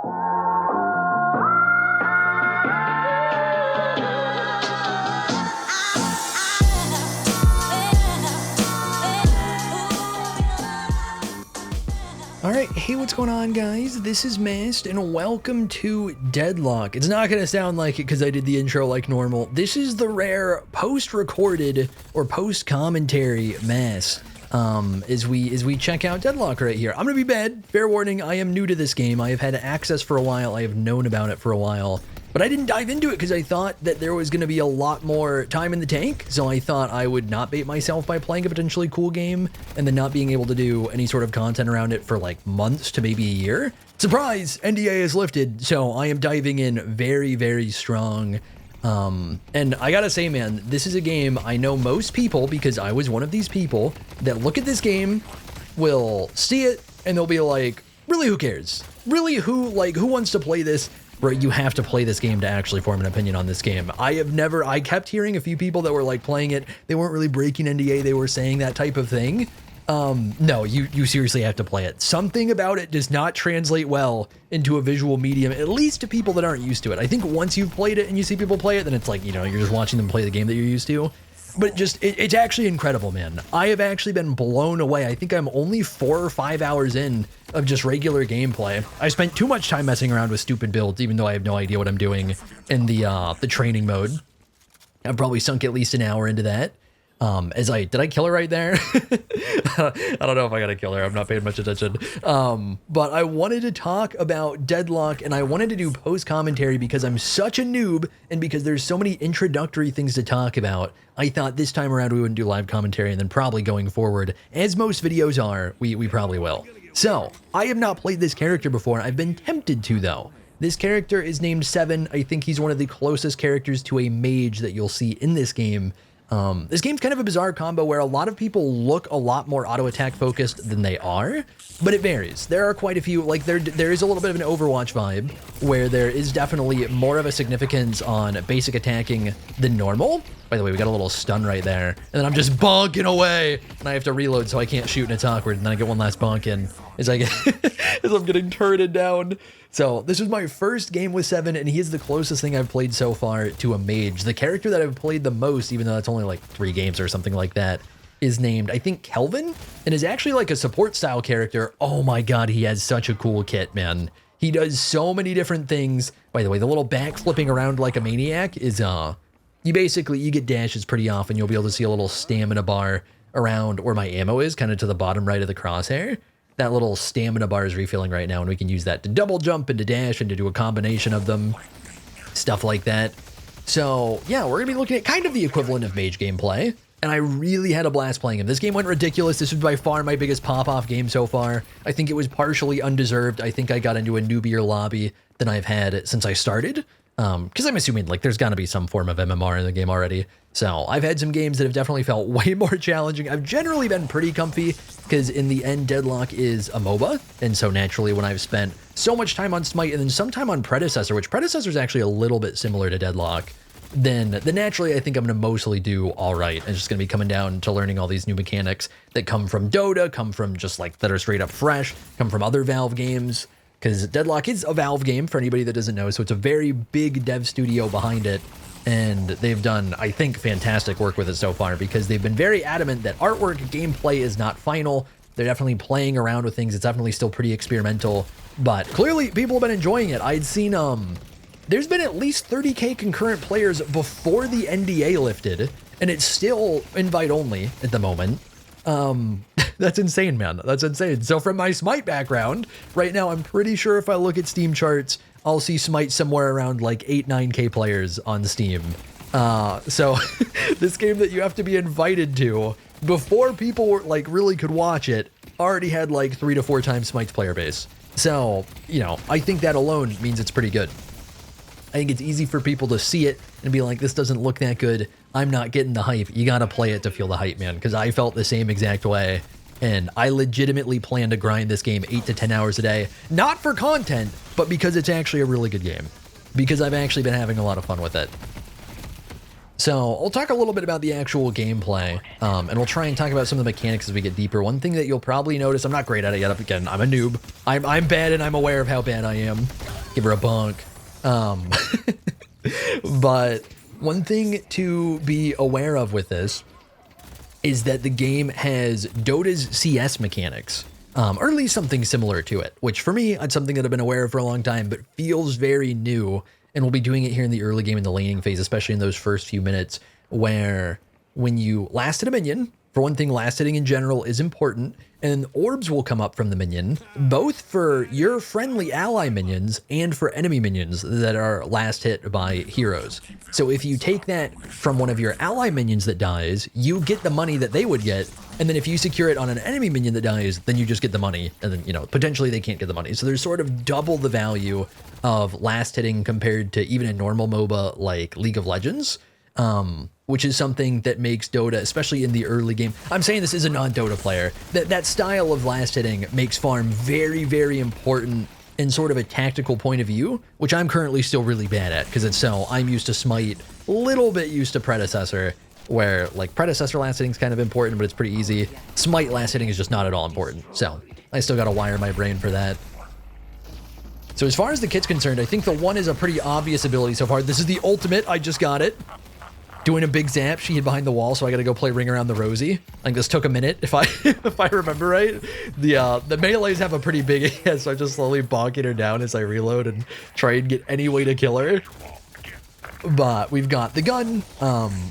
Alright, hey, what's going on, guys? This is Mast, and welcome to Deadlock. It's not going to sound like it because I did the intro like normal. This is the rare post-recorded or post-commentary Mast as we check out Deadlock right here. I'm going to be bad. Fair warning, I am new to this game. I have had access for a while. I have known about it for a while. But I didn't dive into it because I thought that there was going to be a lot more time in the tank, so I thought I would not bait myself by playing a potentially cool game and then not being able to do any sort of content around it for like months to maybe a year. Surprise! NDA is lifted, so I am diving in very, very strong. And I gotta say, man, this is a game I know most people, because I was one of these people, that look at this game, will see it, and they'll be like, really, who cares? Really, who wants to play this? Bro, you have to play this game to actually form an opinion on this game. I kept hearing a few people that were like playing it, they weren't really breaking NDA, they were saying that type of thing. No, you seriously have to play it. Something about it does not translate well into a visual medium, at least to people that aren't used to it. I think once you've played it and you see people play it, then it's like, you know, you're just watching them play the game that you're used to. But it's actually incredible, man. I have actually been blown away. I think I'm only 4 or 5 hours in of just regular gameplay. I spent too much time messing around with stupid builds, even though I have no idea what I'm doing in the training mode. I've probably sunk at least an hour into that. Did I kill her right there? I don't know if I gotta kill her. I'm not paying much attention. But I wanted to talk about Deadlock, and I wanted to do post commentary because I'm such a noob and because there's so many introductory things to talk about. I thought this time around we wouldn't do live commentary, and then probably going forward, as most videos are, we probably will. So I have not played this character before. I've been tempted to, though. This character is named Seven. I think he's one of the closest characters to a mage that you'll see in this game. This game's kind of a bizarre combo where a lot of people look a lot more auto attack focused than they are, but it varies. There are quite a few, like there is a little bit of an Overwatch vibe where there is definitely more of a significance on basic attacking than normal. By the way, we got a little stun right there, and then I'm just bonking away, and I have to reload so I can't shoot, and it's awkward, and then I get one last bonk in as I'm getting turreted down. So this was my first game with Seven, and he is the closest thing I've played so far to a mage. The character that I've played the most, even though that's only like 3 games or something like that, is named, I think, Kelvin, and is actually like a support style character. Oh my god, he has such a cool kit, man. He does so many different things. By the way, the little back flipping around like a maniac is, you get dashes pretty often. You'll be able to see a little stamina bar around where my ammo is, kind of to the bottom right of the crosshair. That little stamina bar is refilling right now, and we can use that to double jump and to dash and to do a combination of them. Stuff like that. So, yeah, we're going to be looking at kind of the equivalent of mage gameplay, and I really had a blast playing him. This game went ridiculous. This was by far my biggest pop-off game so far. I think it was partially undeserved. I think I got into a newbier lobby than I've had since I started. Because I'm assuming like there's got to be some form of MMR in the game already. So I've had some games that have definitely felt way more challenging. I've generally been pretty comfy because in the end, Deadlock is a MOBA. And so naturally, when I've spent so much time on Smite and then some time on Predecessor, which Predecessor is actually a little bit similar to Deadlock, then naturally I think I'm going to mostly do all right. It's just going to be coming down to learning all these new mechanics that come from Dota, come from just like that are straight up fresh, come from other Valve games. Because Deadlock is a Valve game, for anybody that doesn't know, so it's a very big dev studio behind it, and they've done, I think, fantastic work with it so far, because they've been very adamant that artwork, gameplay is not final. They're definitely playing around with things. It's definitely still pretty experimental, but clearly people have been enjoying it. I'd seen, there's been at least 30K concurrent players before the NDA lifted, and it's still invite only at the moment. That's insane, man. That's insane. So from my Smite background, right now, I'm pretty sure if I look at Steam charts, I'll see Smite somewhere around like 8-9K players on Steam. So this game that you have to be invited to before people were like really could watch it already had like 3 to 4 times Smite's player base. So, you know, I think that alone means it's pretty good. I think it's easy for people to see it and be like, this doesn't look that good. I'm not getting the hype. You got to play it to feel the hype, man, because I felt the same exact way. And I legitimately plan to grind this game 8 to 10 hours a day, not for content, but because it's actually a really good game, because I've actually been having a lot of fun with it. So I'll talk a little bit about the actual gameplay, and we'll try and talk about some of the mechanics as we get deeper. One thing that you'll probably notice, I'm not great at it yet. Again, I'm a noob. I'm bad, and I'm aware of how bad I am. Give her a bonk. But one thing to be aware of with this is that the game has Dota's CS mechanics, or at least something similar to it, which for me, it's something that I've been aware of for a long time, but feels very new. And we'll be doing it here in the early game in the laning phase, especially in those first few minutes, where when you last hit a minion, for one thing, last hitting in general is important, and orbs will come up from the minion, both for your friendly ally minions and for enemy minions that are last hit by heroes. So if you take that from one of your ally minions that dies, you get the money that they would get, and then if you secure it on an enemy minion that dies, then you just get the money, and then, you know, potentially they can't get the money. So there's sort of double the value of last hitting compared to even a normal MOBA like League of Legends. Which is something that makes Dota, especially in the early game, I'm saying this as a non-Dota player, that style of last hitting makes farm very, very important in sort of a tactical point of view, which I'm currently still really bad at, because I'm used to Smite, a little bit used to Predecessor, where like Predecessor last hitting is kind of important, but it's pretty easy. Smite last hitting is just not at all important, so I still gotta wire my brain for that. So as far as the kit's concerned, I think the one is a pretty obvious ability so far. This is the ultimate, I just got it. Doing a big zap, she hid behind the wall, so I gotta go play Ring Around the Rosie. I think this took a minute, if I if I remember right. The melees have a pretty big hit, so I'm just slowly bonking her down as I reload and try and get any way to kill her. But we've got the gun,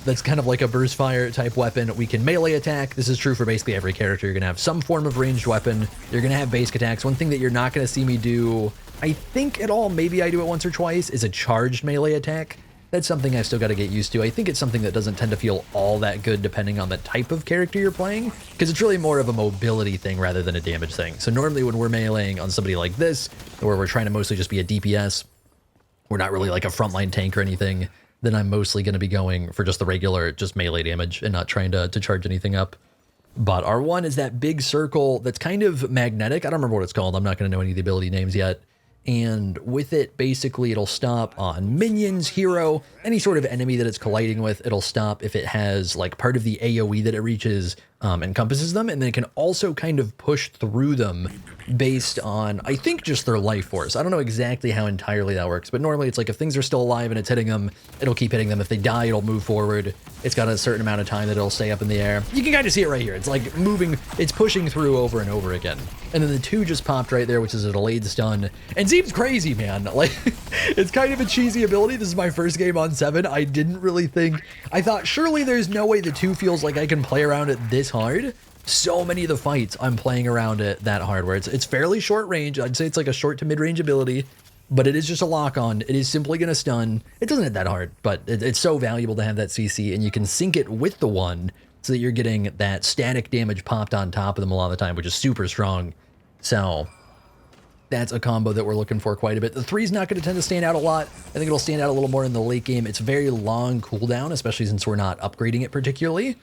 that's kind of like a burst fire type weapon. We can melee attack. This is true for basically every character. You're gonna have some form of ranged weapon. You're gonna have basic attacks. One thing that you're not gonna see me do, I think at all, maybe I do it once or twice, is a charged melee attack. That's something I still got to get used to. I think it's something that doesn't tend to feel all that good depending on the type of character you're playing, because it's really more of a mobility thing rather than a damage thing. So normally when we're meleeing on somebody like this, where we're trying to mostly just be a DPS, we're not really like a frontline tank or anything, then I'm mostly going to be going for just the regular, just melee damage and not trying to charge anything up. But our one is that big circle that's kind of magnetic. I don't remember what it's called. I'm not going to know any of the ability names yet. And with it, basically, it'll stop on minions, hero, any sort of enemy that it's colliding with. It'll stop if it has like part of the AoE that it reaches encompasses them, and then it can also kind of push through them based on, I think, just their life force. I don't know exactly how entirely that works, but normally it's like if things are still alive and it's hitting them, it'll keep hitting them. If they die, it'll move forward. It's got a certain amount of time that it'll stay up in the air. You can kind of see it right here. It's like moving, it's pushing through over and over again. And then the 2 just popped right there, which is a delayed stun. And seems crazy, man. Like, it's kind of a cheesy ability. This is my first game on 7. I didn't really think, I thought surely there's no way the 2 feels like I can play around it this hard. So many of the fights I'm playing around it that hard, where it's fairly short range. I'd say it's like a short to mid-range ability, but it is just a lock-on. It is simply going to stun. It doesn't hit that hard, but it's so valuable to have that CC, and you can sync it with the 1 so that you're getting that static damage popped on top of them a lot of the time, which is super strong. So that's a combo that we're looking for quite a bit. The 3 is not going to tend to stand out a lot. I think it'll stand out a little more in the late game. It's very long cooldown, especially since we're not upgrading it particularly.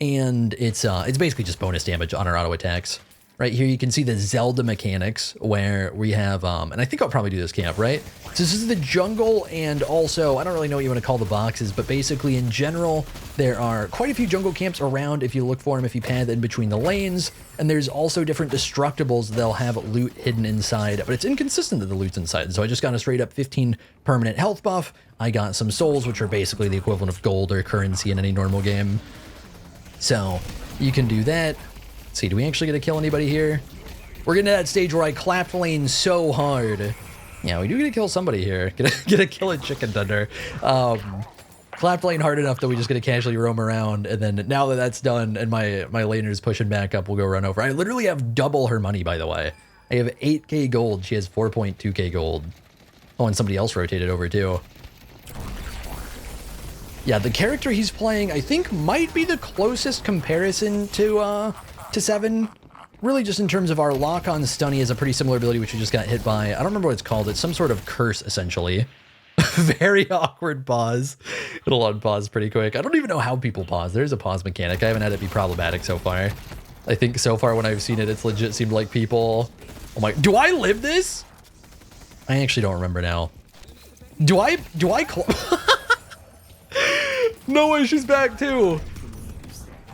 And it's basically just bonus damage on our auto attacks. Right here, you can see the Zelda mechanics where we have, and I think I'll probably do this camp, right? So this is the jungle, and also, I don't really know what you want to call the boxes, but basically in general, there are quite a few jungle camps around if you look for them, if you path in between the lanes, and there's also different destructibles they'll have loot hidden inside, but it's inconsistent that the loot's inside. So I just got a straight up 15 permanent health buff. I got some souls, which are basically the equivalent of gold or currency in any normal game. So you can do that. Let's see, do we actually get to kill anybody here? We're getting to that stage where I clapped lane so hard. Yeah, we do get to kill somebody here. Get to kill a chicken thunder. Clapped lane hard enough that we just get to casually roam around, and then now that that's done and my laner's pushing back up, we'll go run over. I literally have double her money, by the way. I have 8k gold. She has 4.2k gold. Oh, and somebody else rotated over too. Yeah, the character he's playing, I think, might be the closest comparison to 7. Really just in terms of our lock-on stunny is a pretty similar ability, which we just got hit by. I don't remember what it's called. It's some sort of curse, essentially. Very awkward pause. It'll unpause pretty quick. I don't even know how people pause. There's a pause mechanic. I haven't had it be problematic so far. I think so far when I've seen it, it's legit seemed like people... Oh my... Do I live this? I actually don't remember now. Do I No way, she's back too.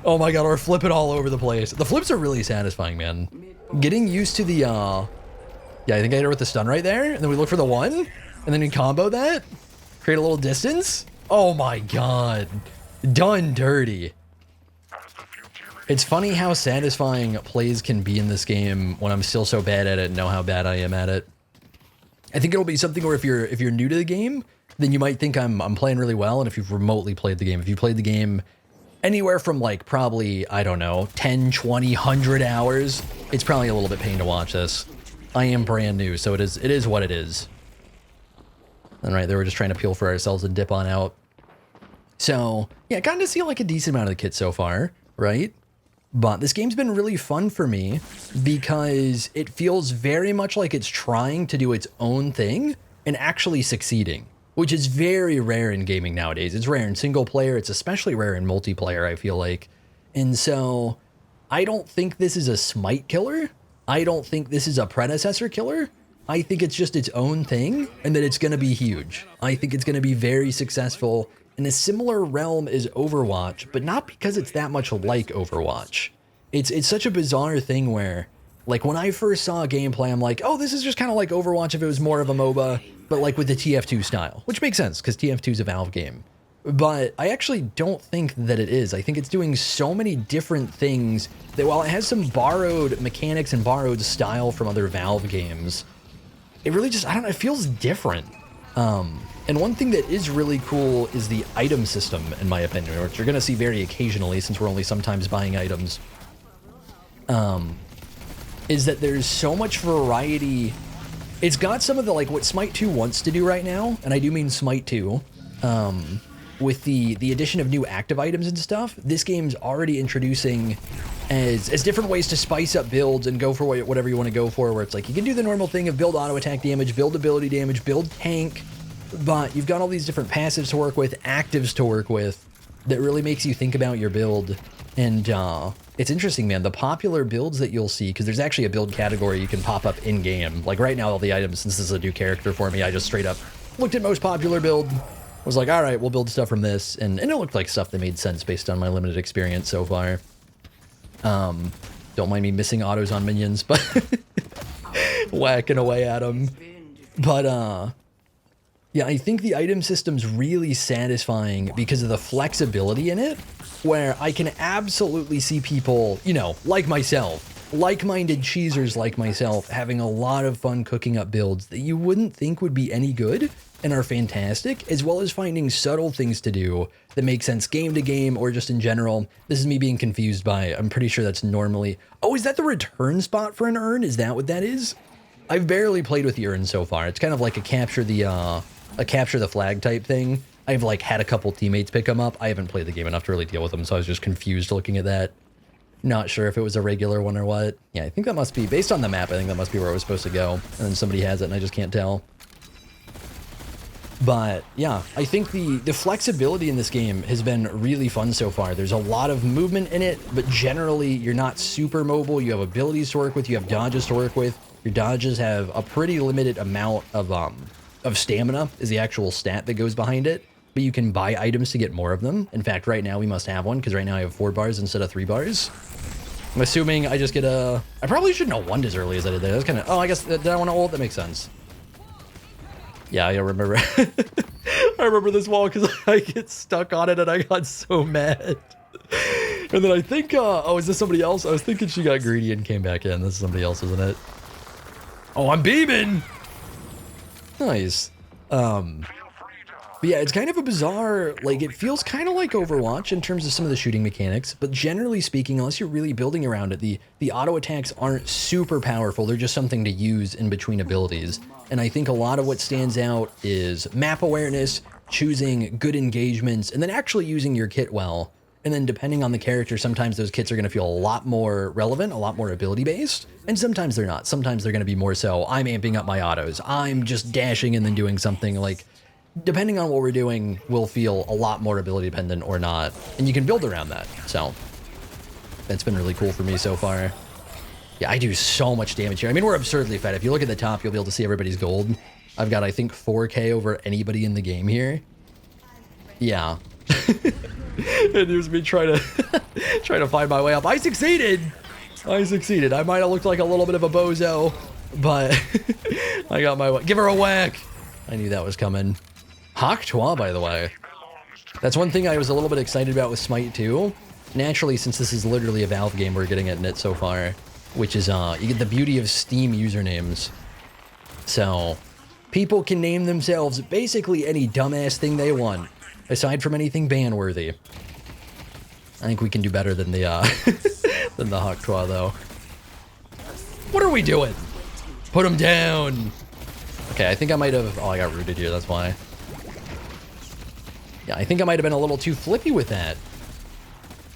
Oh my god, we're flipping all over the place. The flips are really satisfying, man. Getting used to the Yeah, I think I hit her with the stun right there. And then we look for the one. And then we combo that. Create a little distance. Oh my god. Done dirty. It's funny how satisfying plays can be in this game when I'm still so bad at it and know how bad I am at it. I think it'll be something where if you're new to the game, then you might think I'm playing really well. And if you've remotely played the game, if you played the game anywhere from like probably, I don't know, 10, 20, 100 hours, it's probably a little bit pain to watch this. I am brand new, so it is what it is. And right there, we're just trying to peel for ourselves and dip on out. So yeah, gotten to see like a decent amount of the kit so far, right? But this game's been really fun for me because it feels very much like it's trying to do its own thing and actually succeeding, which is very rare in gaming nowadays. It's rare in single player. It's especially rare in multiplayer, I feel like. And so I don't think this is a Smite killer. I don't think this is a predecessor killer. I think it's just its own thing and that it's going to be huge. I think it's going to be very successful in a similar realm as Overwatch, but not because it's that much like Overwatch. It's such a bizarre thing where, like, when I first saw gameplay, I'm like, oh, this is just kind of like Overwatch if it was more of a MOBA, but like with the TF2 style, which makes sense because TF2 is a Valve game. But I actually don't think that it is. I think it's doing so many different things that while it has some borrowed mechanics and borrowed style from other Valve games, it really just, I don't know, it feels different. And one thing that is really cool is the item system, in my opinion, which you're going to see very occasionally since we're only sometimes buying items, is that there's so much variety. It's got some of the, like, what Smite 2 wants to do right now, and I do mean Smite 2, with the addition of new active items and stuff. This game's already introducing as different ways to spice up builds and go for whatever you want to go for, where it's like you can do the normal thing of build auto attack damage, build ability damage, build tank, but you've got all these different passives to work with, actives to work with, that really makes you think about your build. And it's interesting, man, the popular builds that you'll see, because there's actually a build category you can pop up in-game. Like right now, all the items, since this is a new character for me, I just straight up looked at most popular build, was like, all right, we'll build stuff from this, and it looked like stuff that made sense based on my limited experience so far. Don't mind me missing autos on minions, but whacking away at them. But yeah, I think the item system's really satisfying because of the flexibility in it, where I can absolutely see people, you know, like myself, like-minded cheesers like myself, having a lot of fun cooking up builds that you wouldn't think would be any good and are fantastic, as well as finding subtle things to do that make sense game to game or just in general. This is me being confused by, I'm pretty sure that's normally, oh, is that the return spot for an urn? Is that what that is? I've barely played with the urn so far. It's kind of like a capture the flag type thing. I've like had a couple teammates pick them up. I haven't played the game enough to really deal with them, so I was just confused looking at that. Not sure if it was a regular one or what. Yeah, I think that must be, based on the map, I think that must be where it was supposed to go. And then somebody has it and I just can't tell. But yeah, I think the flexibility in this game has been really fun so far. There's a lot of movement in it, but generally you're not super mobile. You have abilities to work with, you have dodges to work with. Your dodges have a pretty limited amount of stamina is the actual stat that goes behind it, but you can buy items to get more of them. In fact, right now we must have one, because right now I have 4 bars instead of 3 bars. I'm assuming I just get a... I probably shouldn't have won as early as I did there. That's kind of... Oh, I guess, did I want to ult? That makes sense. Yeah, I remember. I remember this wall because I get stuck on it and I got so mad. And then I think, oh, is this somebody else? I was thinking she got greedy and came back in. This is somebody else, isn't it? Oh, I'm beaming! Nice. But yeah, it's kind of a bizarre, like, it feels kind of like Overwatch in terms of some of the shooting mechanics, but generally speaking, unless you're really building around it, the auto attacks aren't super powerful. They're just something to use in between abilities. And I think a lot of what stands out is map awareness, choosing good engagements, and then actually using your kit well. And then depending on the character, sometimes those kits are going to feel a lot more relevant, a lot more ability-based, and sometimes they're not. Sometimes they're going to be more so, I'm amping up my autos, I'm just dashing and then doing something. Like, depending on what we're doing, will feel a lot more ability-dependent or not. And you can build around that, so that's been really cool for me so far. Yeah, I do so much damage here. I mean, we're absurdly fed. If you look at the top, you'll be able to see everybody's gold. I've got, I think, 4K over anybody in the game here. Yeah. And here's me trying to find my way up. I succeeded. I might have looked like a little bit of a bozo, but I got my... Give her a whack! I knew that was coming. Hawk Toi, by the way. That's one thing I was a little bit excited about with Smite 2. Naturally, since this is literally a Valve game, we're getting it so far. Which is, you get the beauty of Steam usernames. So, people can name themselves basically any dumbass thing they want. Aside from anything ban-worthy. I think we can do better than the, than the Hawk Toi, though. What are we doing? Put him down! Okay, I think I might have... Oh, I got rooted here, that's why. Yeah, I think I might have been a little too flippy with that.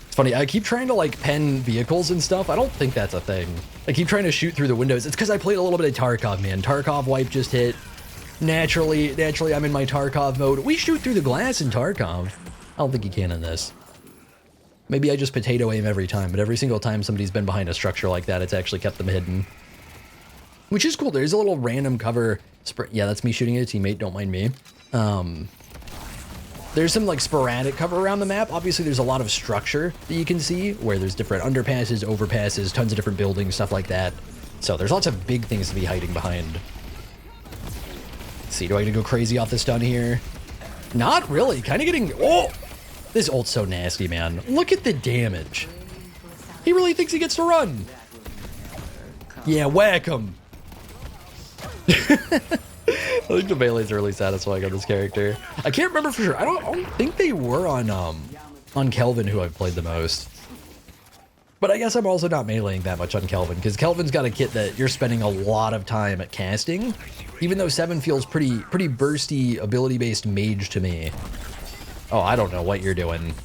It's funny, I keep trying to, like, pen vehicles and stuff. I don't think that's a thing. I keep trying to shoot through the windows. It's because I played a little bit of Tarkov, man. Tarkov wipe just hit. Naturally, I'm in my Tarkov mode. We shoot through the glass in Tarkov. I don't think you can in this. Maybe I just potato aim every time, but every single time somebody's been behind a structure like that, it's actually kept them hidden. Which is cool. There's a little random cover. Yeah, that's me shooting at a teammate. Don't mind me. There's some like sporadic cover around the map. Obviously, there's a lot of structure that you can see where there's different underpasses, overpasses, tons of different buildings, stuff like that. So there's lots of big things to be hiding behind. Let's see, do I get to go crazy off the stun here? Not really. Kind of getting... Oh! This ult's so nasty, man. Look at the damage. He really thinks he gets to run. Yeah, whack him. I think the melee's really satisfying on this character. I can't remember for sure. I don't think they were on Kelvin, who I've played the most. But I guess I'm also not meleeing that much on Kelvin, because Kelvin's got a kit that you're spending a lot of time at casting, even though 7 feels pretty bursty, ability-based mage to me. Oh, I don't know what you're doing.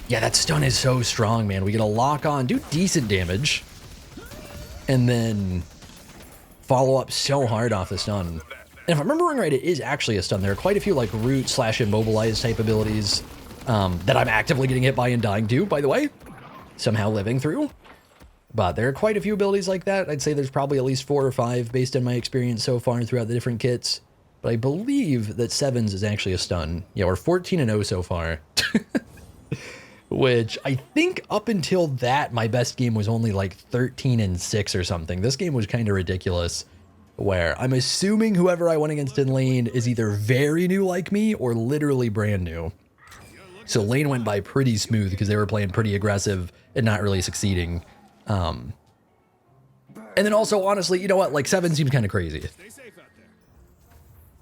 Yeah, that stun is so strong, man. We get a lock on, do decent damage, and then follow up so hard off the stun. And if I'm remembering right, it is actually a stun. There are quite a few like root / immobilize type abilities that I'm actively getting hit by and dying to, by the way. Somehow living through. But there are quite a few abilities like that. I'd say there's probably at least 4 or 5 based on my experience so far throughout the different kits. But I believe that 7's is actually a stun. Yeah, we're 14-0 so far. Which I think up until that, my best game was only like 13-6 or something. This game was kind of ridiculous. Where I'm assuming whoever I went against in lane is either very new like me or literally brand new. So lane went by pretty smooth because they were playing pretty aggressive and not really succeeding. And then also, honestly, you know what? Like 7 seems kind of crazy.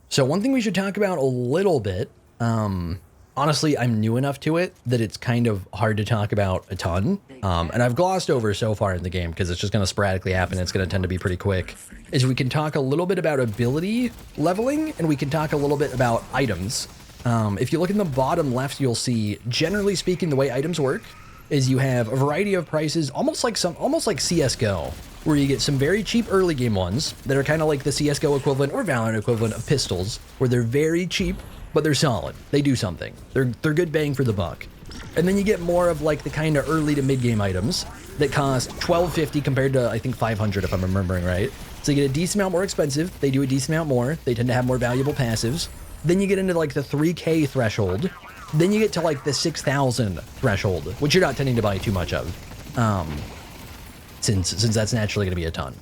So one thing we should talk about a little bit, honestly, I'm new enough to it that it's kind of hard to talk about a ton. And I've glossed over so far in the game because it's just going to sporadically happen. It's going to tend to be pretty quick. Is we can talk a little bit about ability leveling and we can talk a little bit about items. If you look in the bottom left, you'll see, generally speaking, the way items work is you have a variety of prices, almost like CSGO, where you get some very cheap early game ones that are kind of like the CSGO equivalent or Valorant equivalent of pistols, where they're very cheap, but they're solid. They do something. They're good bang for the buck. And then you get more of like the kind of early to mid game items that cost $12.50 compared to I think $500 if I'm remembering right. So you get a decent amount more expensive. They do a decent amount more. They tend to have more valuable passives. Then you get into like the 3K threshold. Then you get to like the 6,000 threshold, which you're not tending to buy too much of, since that's naturally going to be a ton.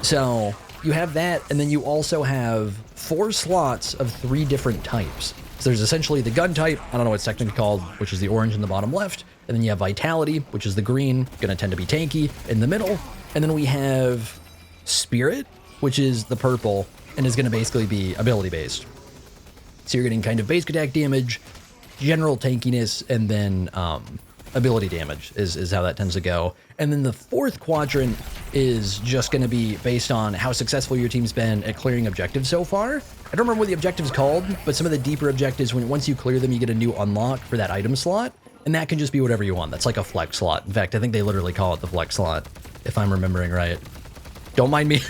So you have that, and then you also have 4 slots of 3 different types. So there's essentially the gun type, I don't know what it's technically called, which is the orange in the bottom left, and then you have vitality, which is the green, going to tend to be tanky, in the middle, and then we have spirit, which is the purple, and is going to basically be ability based. So you're getting kind of basic attack damage, general tankiness, and then ability damage is how that tends to go. And then the 4th quadrant is just going to be based on how successful your team's been at clearing objectives so far. I don't remember what the objective's called, but some of the deeper objectives, once you clear them, you get a new unlock for that item slot, and that can just be whatever you want. That's like a flex slot. In fact, I think they literally call it the flex slot, if I'm remembering right. Don't mind me.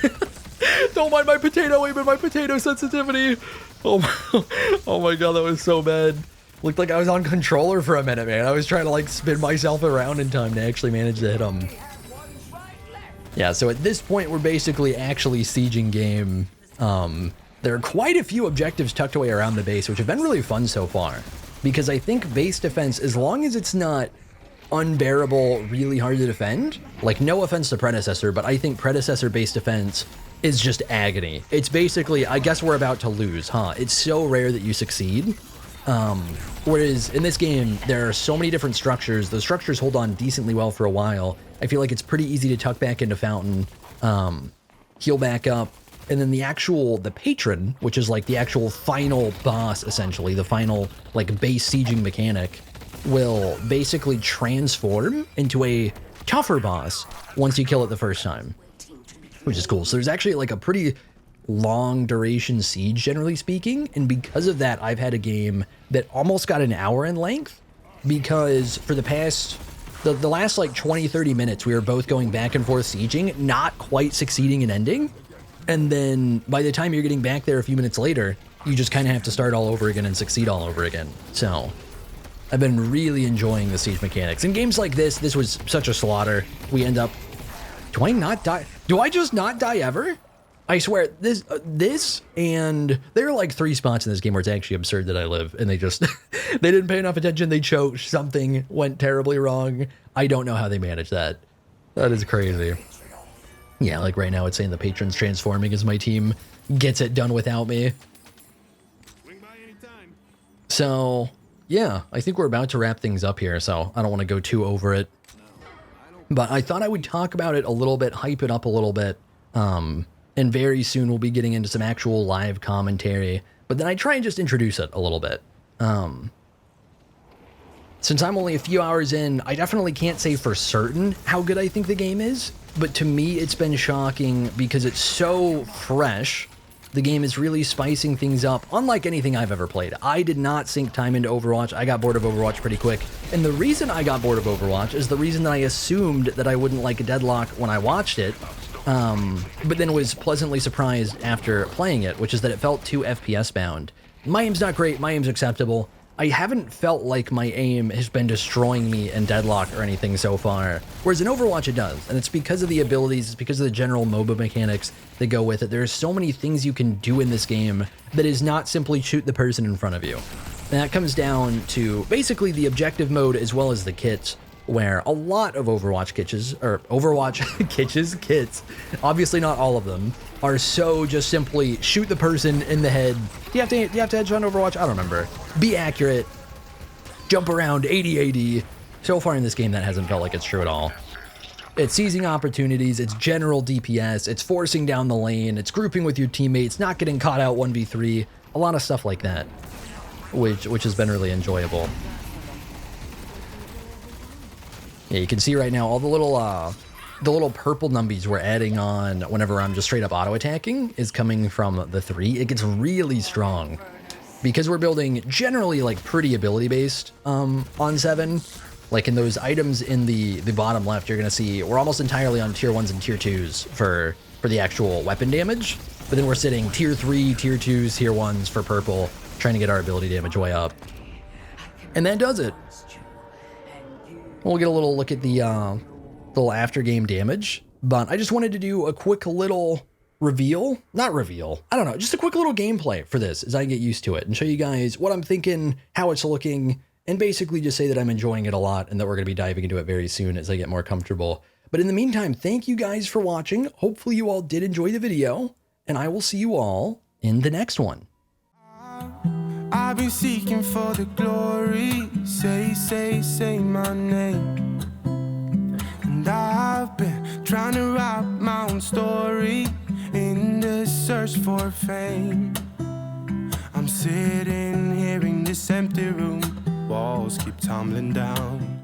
Don't mind my potato aim and my potato sensitivity. Oh my god, that was so bad. Looked like I was on controller for a minute, man. I was trying to like spin myself around in time to actually manage to hit him. Yeah, so at this point, we're basically actually sieging game. There are quite a few objectives tucked away around the base, which have been really fun so far. Because I think base defense, as long as it's not unbearable, really hard to defend. Like, no offense to Predecessor, but I think Predecessor-based defense is just agony. It's basically, I guess we're about to lose, huh? It's so rare that you succeed. Whereas in this game, there are so many different structures. The structures hold on decently well for a while. I feel like it's pretty easy to tuck back into Fountain, heal back up, and then the Patron, which is like the actual final boss, essentially, the final like base sieging mechanic, will basically transform into a tougher boss once you kill it the first time, which is cool. So there's actually like a pretty long duration siege, generally speaking, and because of that, I've had a game that almost got an hour in length, because for the last like 20-30 minutes we were both going back and forth sieging, not quite succeeding in ending, and then by the time you're getting back there a few minutes later, you just kind of have to start all over again and succeed all over again. So I've been really enjoying the siege mechanics. In games like this was such a slaughter. We end up, do I not die? Do I just not die ever? I swear, this, and there are like 3 spots in this game where it's actually absurd that I live, and they just, they didn't pay enough attention, they choked, something went terribly wrong. I don't know how they managed that. That is crazy. Yeah, like right now it's saying the Patron's transforming as my team gets it done without me. So, yeah, I think we're about to wrap things up here, so I don't want to go too over it. But I thought I would talk about it a little bit, hype it up a little bit, and very soon we'll be getting into some actual live commentary, but then I try and just introduce it a little bit. Since I'm only a few hours in, I definitely can't say for certain how good I think the game is, but to me it's been shocking because it's so fresh. The game is really spicing things up, unlike anything I've ever played. I did not sink time into Overwatch. I got bored of Overwatch pretty quick, and the reason I got bored of Overwatch is the reason that I assumed that I wouldn't like Deadlock when I watched it, but then was pleasantly surprised after playing it, which is that it felt too FPS bound. My aim's not great, my aim's acceptable. I haven't felt like my aim has been destroying me in Deadlock or anything so far, whereas in Overwatch it does, and it's because of the abilities, it's because of the general MOBA mechanics that go with it. There's so many things you can do in this game that is not simply shoot the person in front of you. And that comes down to basically the objective mode as well as the kits, where a lot of Overwatch kits, obviously not all of them, are so just simply shoot the person in the head. Do you have to headshot on Overwatch? I don't remember. Be accurate, jump around 80-80. So far in this game, that hasn't felt like it's true at all. It's seizing opportunities, it's general DPS, it's forcing down the lane, it's grouping with your teammates, not getting caught out 1v3, a lot of stuff like that, which has been really enjoyable. Yeah, you can see right now all the little purple numbies we're adding on whenever I'm just straight up auto attacking is coming from the 3. It gets really strong because we're building generally like pretty ability based on 7. Like in those items in the bottom left, you're gonna see we're almost entirely on tier 1s and tier 2s for the actual weapon damage, but then we're sitting tier 3, tier 2s, tier 1s for purple, trying to get our ability damage way up, and that does it. We'll get a little look at the little after game damage, but I just wanted to do a quick little not reveal, I don't know, just a quick little gameplay for this as I get used to it and show you guys what I'm thinking, how it's looking, and basically just say that I'm enjoying it a lot and that we're going to be diving into it very soon as I get more comfortable. But in the meantime, thank you guys for watching. Hopefully you all did enjoy the video, and I will see you all in the next one. I've been seeking for the glory, say my name. And I've been trying to write my own story in the search for fame. I'm sitting here in this empty room, walls keep tumbling down.